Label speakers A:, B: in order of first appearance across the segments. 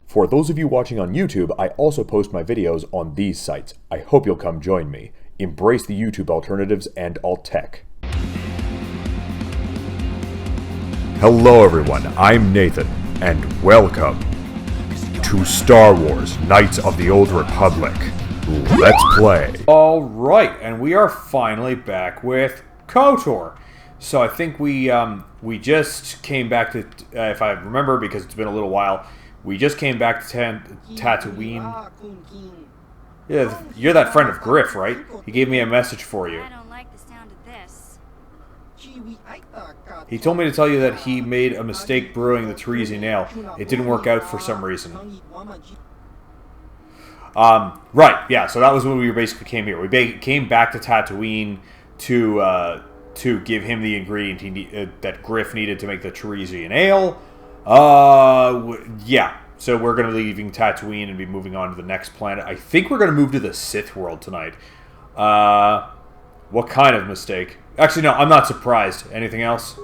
A: For those of you watching on YouTube, I also post my videos on these sites. I hope you'll come join me. Embrace the YouTube alternatives and alt tech. Hello everyone, I'm Nathan, and welcome to Star Wars Knights of the Old Republic. Let's play.
B: Alright, and we are finally back with KOTOR. So I think we just came back to, if I remember, because it's been a little while, we just came back to Tatooine. Yeah, you're that friend of Griff, right? He gave me a message for you.
C: I don't like the sound of this.
B: He told me to tell you that he made a mistake brewing the Teresian ale. It didn't work out for some reason. Right, yeah, so that was when we basically came here. We came back to Tatooine to give him the ingredient that Griff needed to make the Teresian ale. Yeah, so we're going to be leaving Tatooine and be moving on to the next planet. I think we're going to move to the Sith world tonight. What kind of mistake? Actually, no, I'm not surprised. Anything else?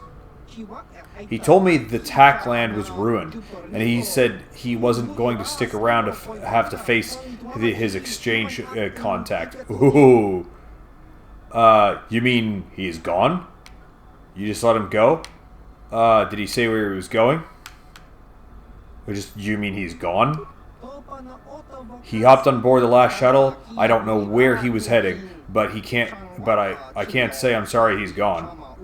B: He told me the TAC land was ruined, and he said he wasn't going to stick around to have to face his exchange contact. Ooh. You mean he's gone? You just let him go? Did he say where he was going? Or just, you mean he's gone? He hopped on board the last shuttle. I don't know where he was heading, but I can't say I'm sorry he's gone.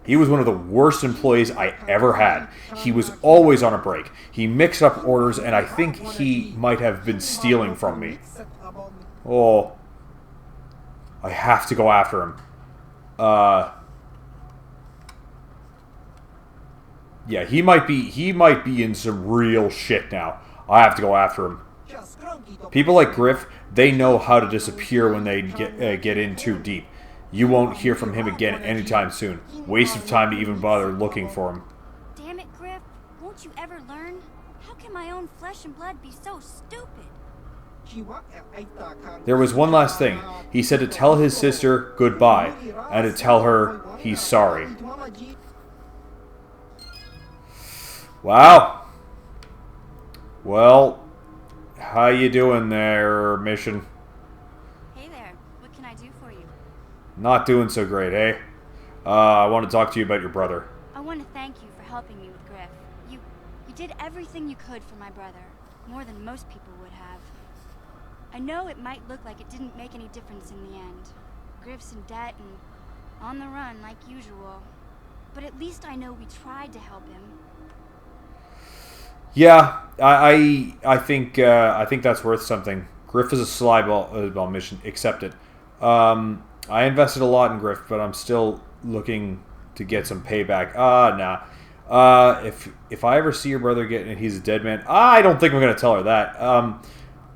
B: He was one of the worst employees I ever had. He was always on a break. He mixed up orders, and I think he might have been stealing from me. Oh. I have to go after him. Yeah, he might be in some real shit now. I have to go after him. People like Griff, they know how to disappear when they get in too deep. You won't hear from him again anytime soon. Waste of time to even bother looking for him.
C: Damn it, Griff. Won't you ever learn? How can my own flesh and blood be so stupid?
B: There was one last thing. He said to tell his sister goodbye and to tell her he's sorry. Wow. Well, how you doing there, mission?
C: Hey there. What can I do for you?
B: Not doing so great, eh? I want to talk to you about your brother.
C: I want to thank you for helping me with Griff. You did everything you could for my brother. More than most people would have. I know it might look like it didn't make any difference in the end. Griff's in debt and on the run like usual. But at least I know we tried to help him.
B: Yeah, I think that's worth something. Griff is a slyball mission. Accept it. I invested a lot in Griff, but I'm still looking to get some payback. Nah. If I ever see your brother he's a dead man, I don't think I'm gonna tell her that.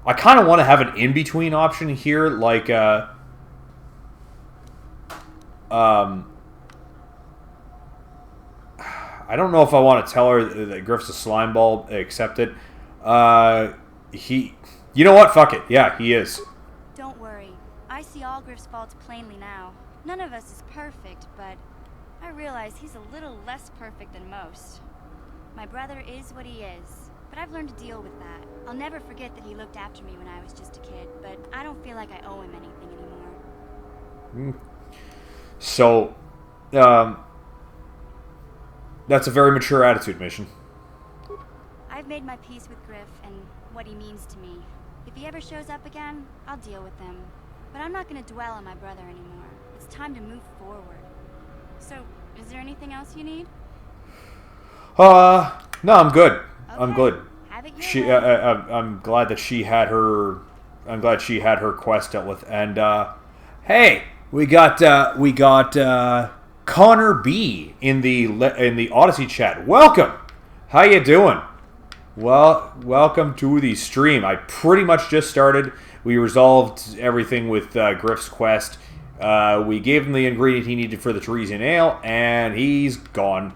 B: I kind of want to have an in-between option here, like I don't know if I want to tell her that Griff's a slime ball. Accept it. You know what? Fuck it. Yeah, he is.
C: Don't worry. I see all Griff's faults plainly now. None of us is perfect, but I realize he's a little less perfect than most. My brother is what he is, but I've learned to deal with that. I'll never forget that he looked after me when I was just a kid, but I don't feel like I owe him anything anymore.
B: So, that's a very mature attitude, mission.
C: I've made my peace with Griff and what he means to me. If he ever shows up again, I'll deal with him. But I'm not going to dwell on my brother anymore. It's time to move forward. So, is there anything else you need?
B: No, I'm good.
C: Okay.
B: I'm good.
C: Have it your way.
B: I'm glad that she had her. I'm glad she had her quest dealt with. And hey, we got Connor B in the Odyssey chat. Welcome. How you doing? Well, welcome to the stream. I pretty much just started. We resolved everything with Griff's quest. We gave him the ingredient he needed for the Teresian ale, and he's gone.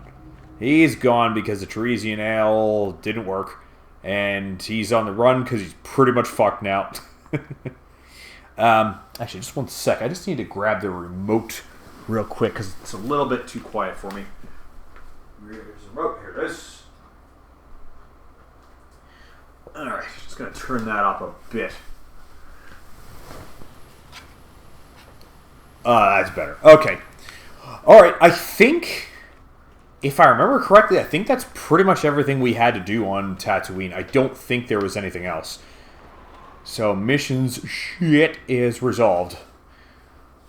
B: He's gone because the Teresian ale didn't work, and he's on the run because he's pretty much fucked now. Actually, just one sec. I just need to grab the remote real quick because it's a little bit too quiet for me. Here's the remote. Here it is. Alright, just going to turn that up a bit. That's better. Okay. Alright, I think, if I remember correctly, I think that's pretty much everything we had to do on Tatooine. I don't think there was anything else. So, missions shit is resolved.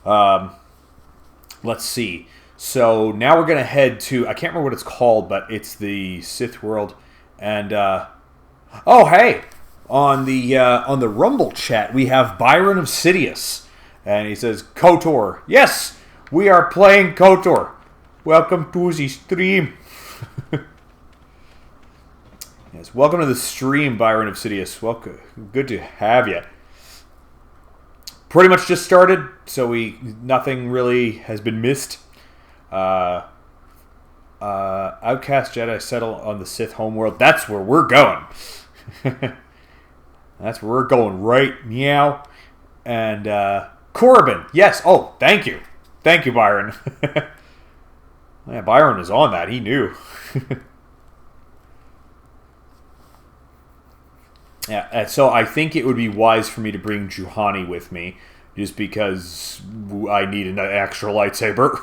B: Let's see. So, now we're going to head to, I can't remember what it's called, but it's the Sith world. And, oh, hey! On the Rumble chat, we have Byron of Sidious. And he says, KOTOR. Yes! We are playing KOTOR. Welcome to the stream. Yes, welcome to the stream, Byron of Sidious. Welcome. Good to have you. Pretty much just started, so nothing really has been missed. Outcast Jedi settle on the Sith homeworld. That's where we're going. That's where we're going right now. And Corbin, yes. Oh, thank you. Thank you, Byron. Yeah, Byron is on that. He knew. Yeah, so I think it would be wise for me to bring Juhani with me, just because I need an extra lightsaber.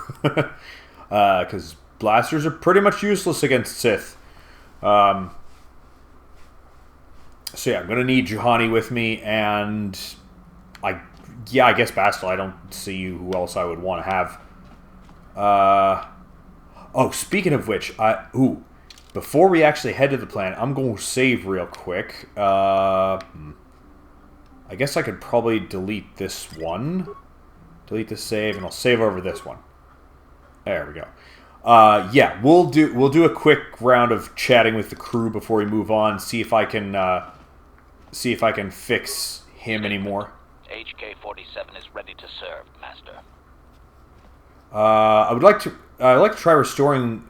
B: Because blasters are pretty much useless against Sith. So yeah, I'm going to need Juhani with me, and I guess Bastel, I don't see who else I would want to have. Oh, speaking of which, before we actually head to the planet, I'm going to save real quick. I guess I could probably delete this one. Delete the save, and I'll save over this one. There we go. Yeah, we'll do a quick round of chatting with the crew before we move on. See if I can fix him anymore.
D: HK-47 is ready to serve, Master.
B: I'd like to try restoring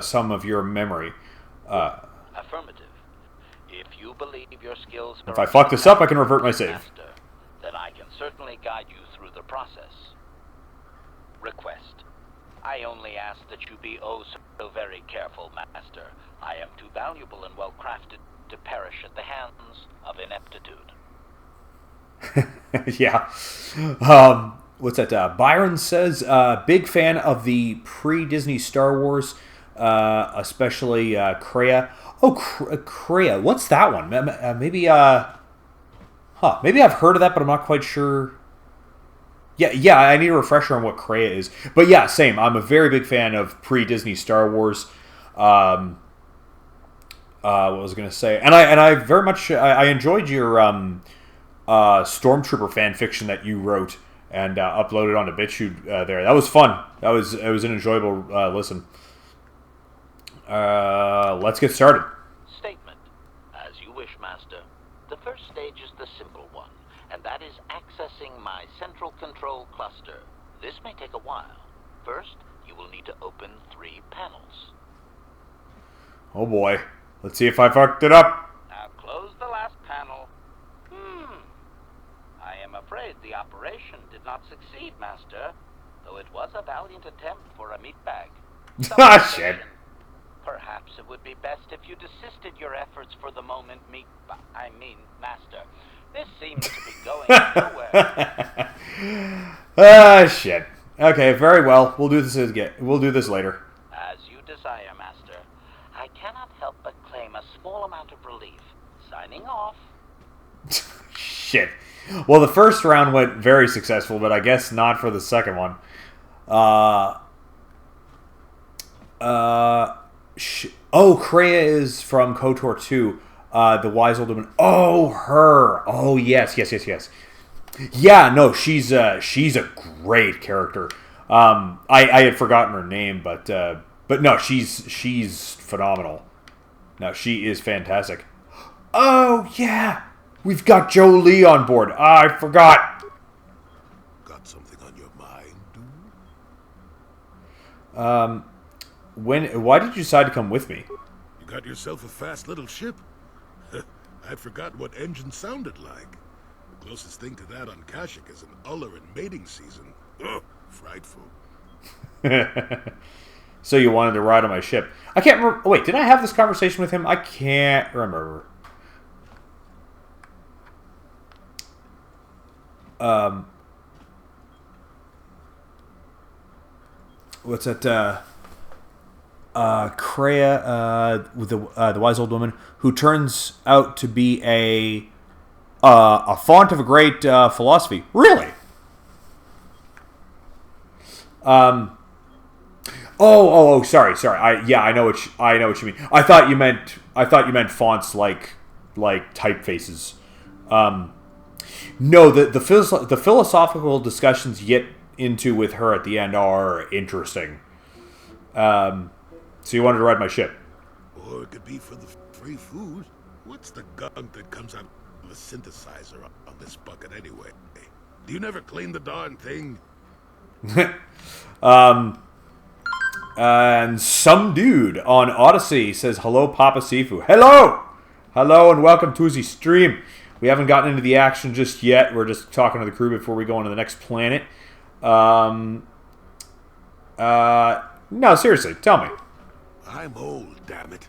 B: some of your memory.
D: Affirmative. If you believe your skills...
B: If I fuck this up, I can revert my save.
D: Master, then I can certainly guide you through the process. Request. I only ask that you be oh so very careful, Master. I am too valuable and well-crafted to perish at the hands of ineptitude.
B: Yeah. What's that? Byron says, big fan of the pre-Disney Star Wars, especially Kreia. Oh, Kreia. What's that one? Maybe I've heard of that, but I'm not quite sure. Yeah, I need a refresher on what Kreia is. But yeah, same. I'm a very big fan of pre-Disney Star Wars. What was I going to say? And I very much I enjoyed your Stormtrooper fan fiction that you wrote and uploaded onto BitChute there. That was fun. It was an enjoyable listen. Let's get started.
D: Statement. As you wish, Master. The first stage is the simple one, and that is accessing my central control cluster. This may take a while. First, you will need to open 3 panels.
B: Oh boy. Let's see if I fucked it up.
D: Now close the last panel. I am afraid the operation did not succeed, Master, though it was a valiant attempt for a meat bag.
B: Ah, shit.
D: Perhaps it would be best if you desisted your efforts for the moment, Master. This seems to be going nowhere.
B: Ah, shit. Okay, very well. We'll do this again. We'll do this later.
D: As you desire, Master. I cannot help but claim a small amount of relief. Signing off.
B: Shit. Well, the first round went very successful, but I guess not for the second one. Kreia is from KOTOR 2, the wise old woman. Oh, her. Oh, yes. Yeah, no, she's a great character. I had forgotten her name, but no, she's phenomenal. No, she is fantastic. Oh, yeah. We've got Jolee on board. I forgot.
E: Got something on your mind,
B: dude? Why did you decide to come with me?
E: You got yourself a fast little ship. I'd forgotten what engine sounded like. The closest thing to that on Kashyyyk is an Uller in mating season. Ugh, frightful.
B: So you wanted to ride on my ship. I can't remember. Wait, did I have this conversation with him? I can't remember. what's that? Kreia, with the wise old woman, who turns out to be a font of a great philosophy. Really? Sorry. I know what you mean. I thought you meant fonts like typefaces. No, the philosophical discussions you get into with her at the end are interesting. So you wanted to ride my ship?
E: Or it could be for the free food. What's the gunk that comes out of a synthesizer on this bucket anyway? Do you never clean the darn thing?
B: And some dude on Odyssey says, "Hello, Papa Sifu." Hello, and welcome to the stream. We haven't gotten into the action just yet. We're just talking to the crew before we go on to the next planet. No, seriously, tell me.
E: I'm old, damn it.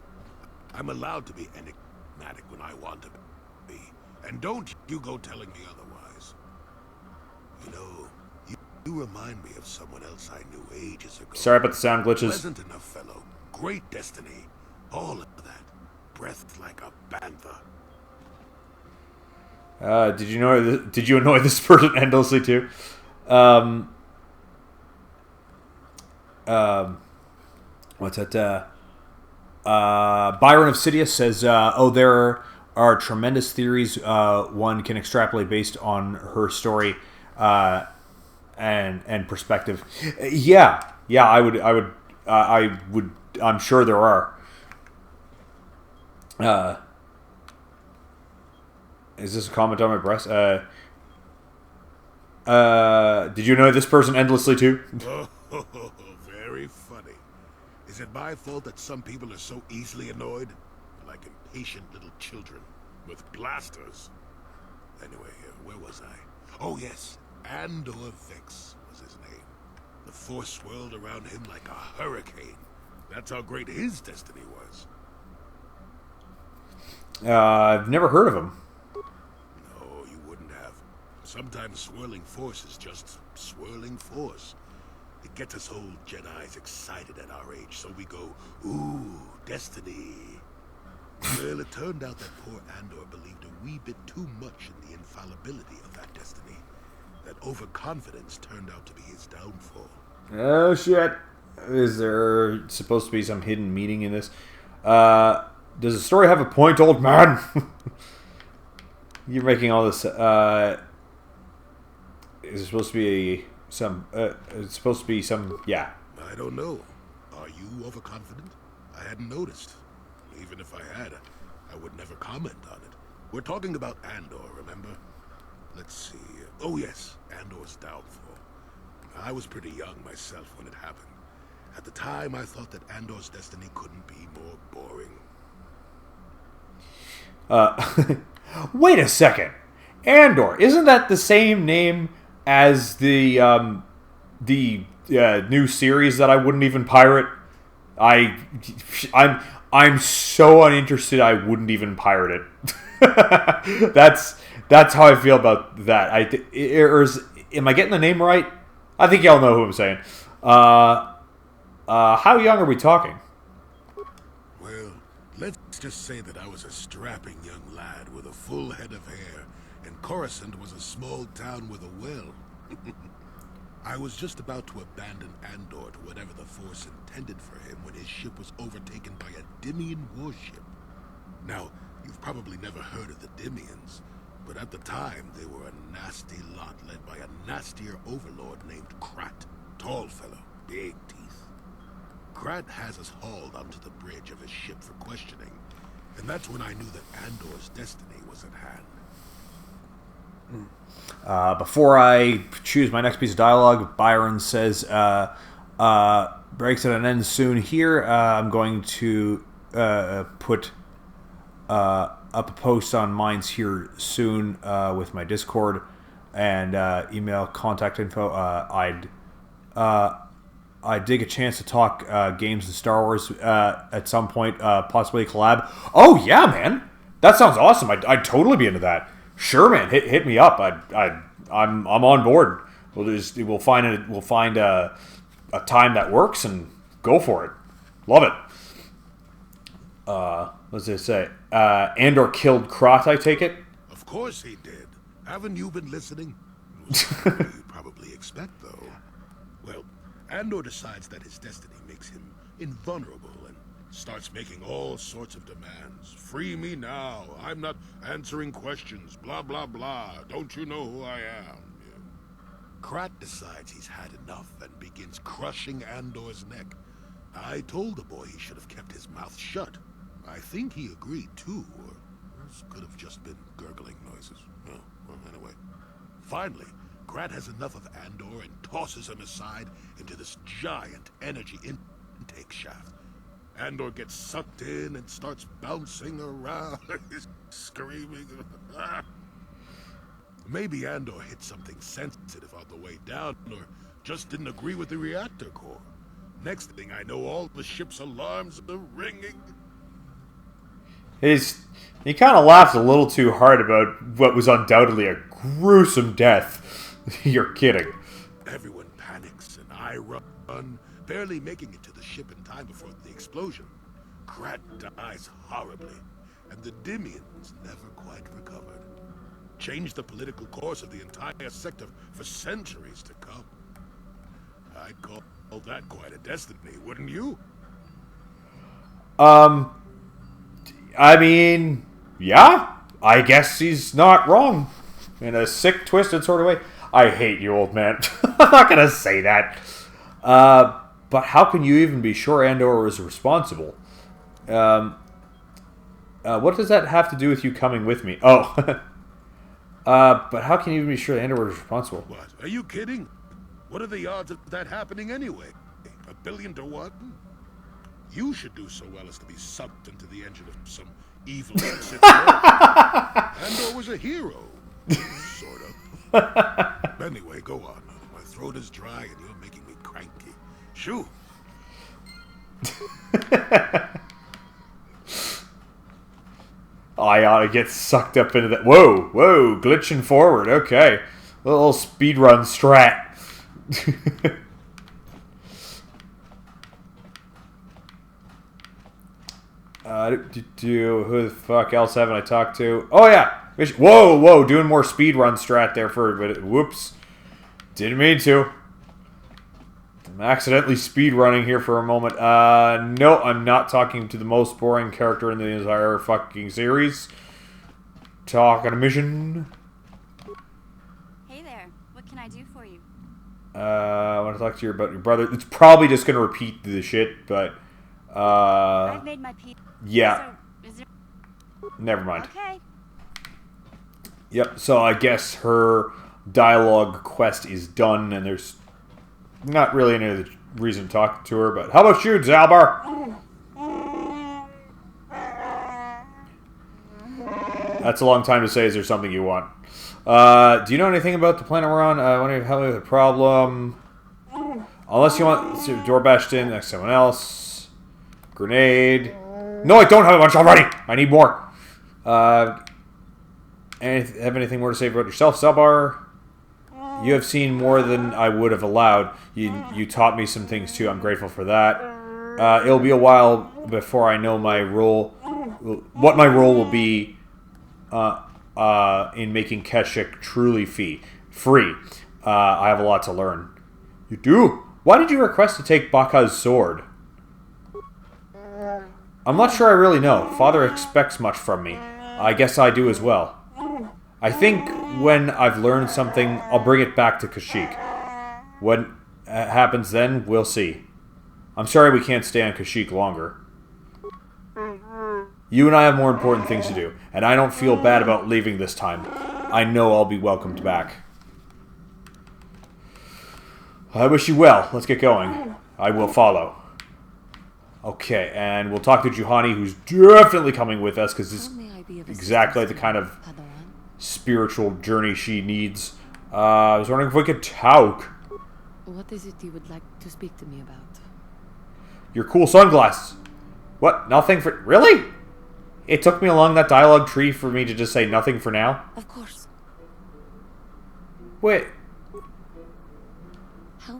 E: I'm allowed to be enigmatic when I want to be. And don't you go telling me otherwise. You know, you remind me of someone else I knew ages ago.
B: Sorry about the sound glitches.
E: Pleasant enough fellow. Great destiny. All of that. Breath like a panther.
B: Did you annoy this person endlessly too? What's that? Byron of Sidious says, there are tremendous theories one can extrapolate based on her story and perspective. Yeah, I'm sure there are. Is this a comment on my breast? Did you annoy this person endlessly too?
E: Oh, very funny. Is it my fault that some people are so easily annoyed? Like impatient little children with blasters. Anyway, where was I? Oh yes, Andor Vex was his name. The force swirled around him like a hurricane. That's how great his destiny was.
B: I've never heard of him.
E: No, you wouldn't have. Sometimes swirling force is just swirling force. It gets us old Jedis excited at our age, so we go, ooh, destiny. Well, it turned out that poor Andor believed a wee bit too much in the infallibility of that destiny. That overconfidence turned out to be his downfall.
B: Oh, shit. Is there supposed to be some hidden meaning in this? Does the story have a point, old man? You're making all this... is it supposed to be it's supposed to be some... Yeah.
E: I don't know. Are you overconfident? I hadn't noticed. Even if I had, I would never comment on it. We're talking about Andor, remember? Let's see. Oh yes, Andor's downfall. I was pretty young myself when it happened. At the time, I thought that Andor's destiny couldn't be more boring.
B: Wait a second. Andor, isn't that the same name as the new series that I wouldn't even pirate? I'm so uninterested I wouldn't even pirate it. That's how I feel about that. Am I getting the name right? I think y'all know who I'm saying. How young are we talking?
E: Well, let's just say that I was a strapping young lad with a full head of hair, and Coruscant was a small town with a well. I was just about to abandon Andor to whatever the Force intended for him when his ship was overtaken by a Dimian warship. Now, you've probably never heard of the Dimians, but at the time they were a nasty lot led by a nastier overlord named Krat. Tall fellow, big teeth. Krat has us hauled onto the bridge of his ship for questioning, and that's when I knew that Andor's destiny was at hand.
B: Before I choose my next piece of dialogue, Byron says, breaks at an end soon here. I'm going to put up a post on Minds here soon with my Discord and email contact info. I'd dig a chance to talk games and Star Wars at some point, possibly a collab. Oh, yeah, man. That sounds awesome. I'd totally be into that. Sure, man. Hit me up. I'm on board. We'll find a time that works and go for it. Love it. What's it say? Andor killed Krot, I take it?
E: Of course he did. Haven't you been listening? You'd probably expect, though. Well, Andor decides that his destiny makes him invulnerable and starts making all sorts of demands. Free me now. I'm not answering questions. Blah, blah, blah. Don't you know who I am? Krat decides he's had enough and begins crushing Andor's neck. I told the boy he should have kept his mouth shut. I think he agreed too, or this could have just been gurgling noises. Oh, well, anyway. Finally, Krat has enough of Andor and tosses him aside into this giant energy intake shaft. Andor gets sucked in and starts bouncing around, screaming. Maybe Andor hit something sensitive on the way down, or just didn't agree with the reactor core. Next thing I know, all the ship's alarms are ringing.
B: He kind of laughed a little too hard about what was undoubtedly a gruesome death. You're kidding.
E: Everyone panics, and I run, barely making it to the ship in time before the explosion. Krat dies horribly, and the Dimians never quite recovered. Changed the political course of the entire sector for centuries to come. I'd call that quite a destiny, wouldn't you?
B: I mean, yeah, I guess he's not wrong. In a sick, twisted sort of way. I hate you, old man. I'm not going to say that. But how can you even be sure Andor is responsible? What does that have to do with you coming with me? Oh. But how can you even be sure Andor is responsible?
E: What? Are you kidding? What are the odds of that happening anyway? 1 billion to 1? You should do so well as to be sucked into the engine of some evil Sith Lord. Andor was a hero. Sort of. Anyway, go on. My throat is dry and you're making me cranky. Shoo!
B: I ought to get sucked up into that. Whoa, glitching forward. Okay. A little speedrun strat. Who the fuck else haven't I talked to? Oh, yeah. Whoa, doing more speedrun strat there but whoops. Didn't mean to. I'm accidentally speedrunning here for a moment. No, I'm not talking to the most boring character in the entire fucking series. Talking a mission.
C: Hey there, what can I do for you?
B: I want to talk to you about your brother. It's probably just going to repeat the shit, but...
C: I've made my peace.
B: Yeah.
C: Is there...
B: Never mind.
C: Okay.
B: Yep, so I guess her dialogue quest is done, and there's not really any other reason to talk to her, but how about you, Zalbar? That's a long time to say, is there something you want? Do you know anything about the planet we're on? I want to help me with a problem. Unless you want to door bashed in next to someone else. Grenade. No, I don't have a bunch already. I need more. Have anything more to say about yourself, Zalbar? You have seen more than I would have allowed. You taught me some things too. I'm grateful for that. It'll be a while before I know my role, what my role will be in making Kashyyyk truly free. I have a lot to learn. You do? Why did you request to take Baka's sword? I'm not sure I really know. Father expects much from me. I guess I do as well. I think when I've learned something, I'll bring it back to Kashyyyk. What happens then, we'll see. I'm sorry we can't stay on Kashyyyk longer. You and I have more important things to do, and I don't feel bad about leaving this time. I know I'll be welcomed back. I wish you well. Let's get going. I will follow. Okay, and we'll talk to Juhani, who's definitely coming with us, because this is exactly the kind of spiritual journey she needs. I was wondering if we could talk.
F: What is it you would like to speak to me about?
B: Your cool sunglasses. What? Nothing for... Really? It took me along that dialogue tree for me to just say nothing for now?
F: Of course.
B: Wait.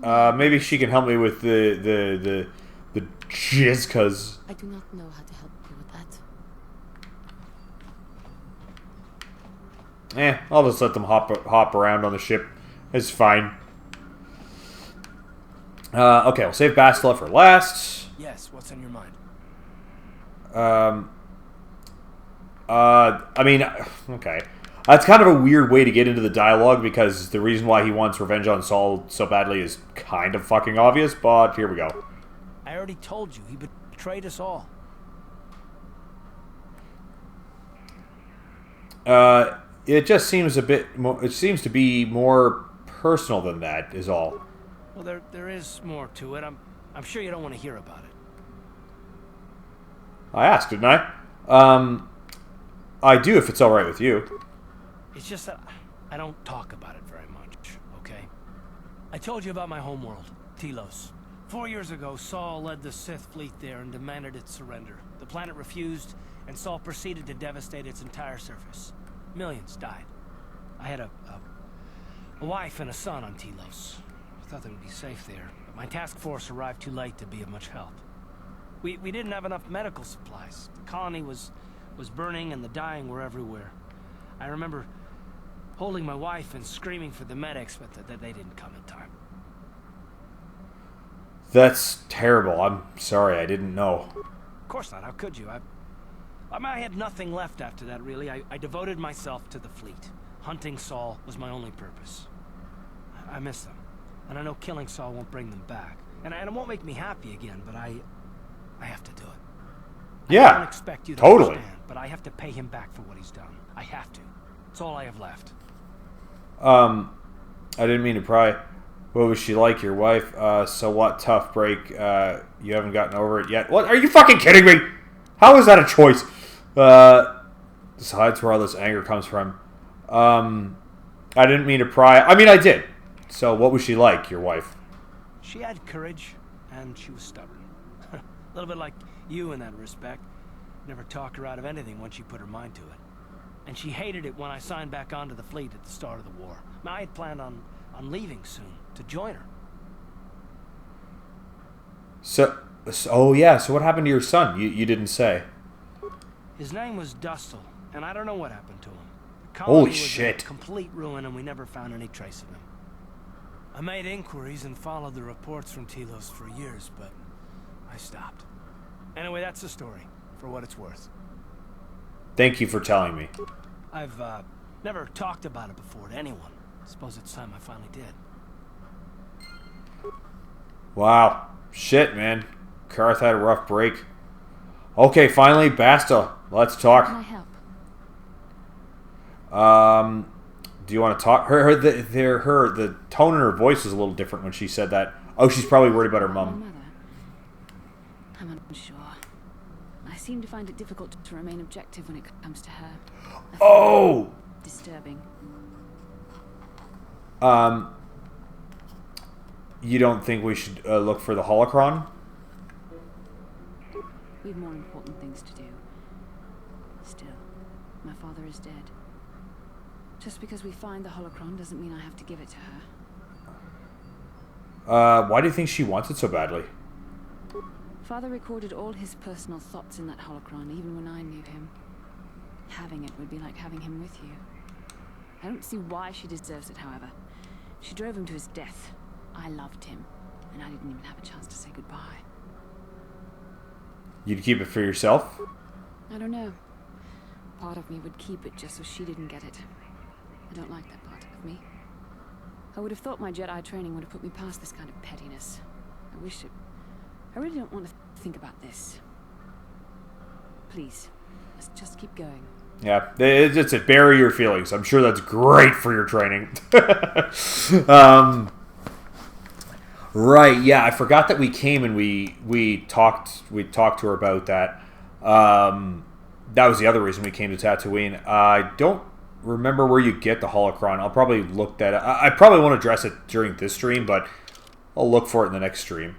B: Maybe she can help me with the jizz, cause
F: I do not know how to help you with that.
B: I'll just let them hop around on the ship. It's fine. Okay, we'll save Bastila for last.
G: Yes, what's on your mind?
B: I mean, okay. That's kind of a weird way to get into the dialogue because the reason why he wants revenge on Saul so badly is kind of fucking obvious, but here we go.
G: I already told you, he betrayed us all.
B: It just seems a bit more, it seems to be more personal than that, is all.
G: Well, there is more to it. I'm sure you don't want to hear about it.
B: I asked, didn't I? I do if it's alright with you.
G: It's just that I don't talk about it very much, okay? I told you about my homeworld, Telos. 4 years ago, Saul led the Sith fleet there and demanded its surrender. The planet refused, and Saul proceeded to devastate its entire surface. Millions died. I had a wife and a son on Telos. I thought they would be safe there, but my task force arrived too late to be of much help. We didn't have enough medical supplies. The colony was burning and the dying were everywhere. I remember holding my wife and screaming for the medics, but they didn't come in time.
B: That's terrible. I'm sorry, I didn't know.
G: Of course not. How could you? I had nothing left after that, really. I devoted myself to the fleet. Hunting Saul was my only purpose. I miss them. And I know killing Saul won't bring them back. And it won't make me happy again, but I have to do it.
B: Yeah,
G: I don't expect you to
B: totally.
G: understand, but I have to pay him back for what he's done. I have to. It's all I have left.
B: I didn't mean to pry. What was she like, your wife? So what? Tough break. You haven't gotten over it yet. What? Are you fucking kidding me? How is that a choice? Besides where all this anger comes from. I didn't mean to pry. I mean, I did. So what was she like, your wife?
G: She had courage, and she was stubborn. A little bit like you in that respect. Never talked her out of anything once she put her mind to it. And she hated it when I signed back onto the fleet at the start of the war. I had planned on leaving soon to join her.
B: So, oh yeah, so what happened to your son? You didn't say.
G: His name was Dustle, and I don't know what happened to him. The
B: Holy
G: colony was
B: shit.
G: a complete ruin, and we never found any trace of him. I made inquiries and followed the reports from Telos for years, but I stopped. Anyway, that's the story, for what it's worth.
B: Thank you for telling me.
G: I've never talked about it before to anyone. Suppose it's time I finally did.
B: Wow. Shit, man. Karth had a rough break. Okay, finally, Basta. Let's talk.
F: Can I help?
B: Do you want to talk? The tone in her voice was a little different when she said that. Oh, she's probably worried about her
F: My
B: mum.
F: mother. I'm unsure. I seem to find it difficult to remain objective when it comes to her. I find
B: Oh!
F: it disturbing.
B: You don't think we should look for the holocron?
F: We have more important things to do. Still, my father is dead. Just because we find the holocron doesn't mean I have to give it to her.
B: Why do you think she wants it so badly?
F: Father recorded all his personal thoughts in that holocron, even when I knew him. Having it would be like having him with you. I don't see why she deserves it, however. She drove him to his death. I loved him, and I didn't even have a chance to say goodbye.
B: You'd keep it for yourself?
F: I don't know. Part of me would keep it just so she didn't get it. I don't like that part of me. I would have thought my Jedi training would have put me past this kind of pettiness. I wish it... I really don't want to think about this. Please, let's just keep going.
B: Yeah, it's a bury your feelings. I'm sure that's great for your training. Right, yeah, I forgot that we came and we talked to her about that. That was the other reason we came to Tatooine. I don't remember where you get the holocron. I'll probably look that up. I probably won't address it during this stream, but I'll look for it in the next stream.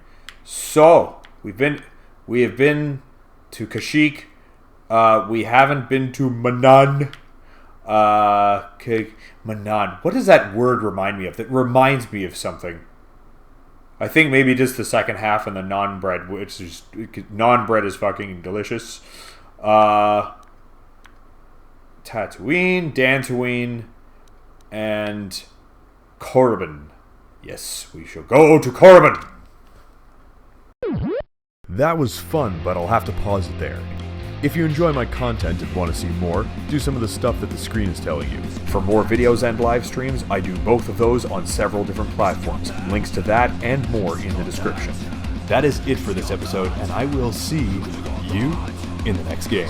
B: So, we have been to Kashyyyk. We haven't been to Manaan. Manan. What does that word remind me of? That reminds me of something. I think maybe just the second half and the non-bread, which is... Non-bread is fucking delicious. Tatooine, Dantooine, and Korriban. Yes, we shall go to Korriban!
A: That was fun, but I'll have to pause it there. If you enjoy my content and want to see more, do some of the stuff that the screen is telling you. For more videos and live streams, I do both of those on several different platforms. Links to that and more in the description. That is it for this episode, and I will see you in the next game.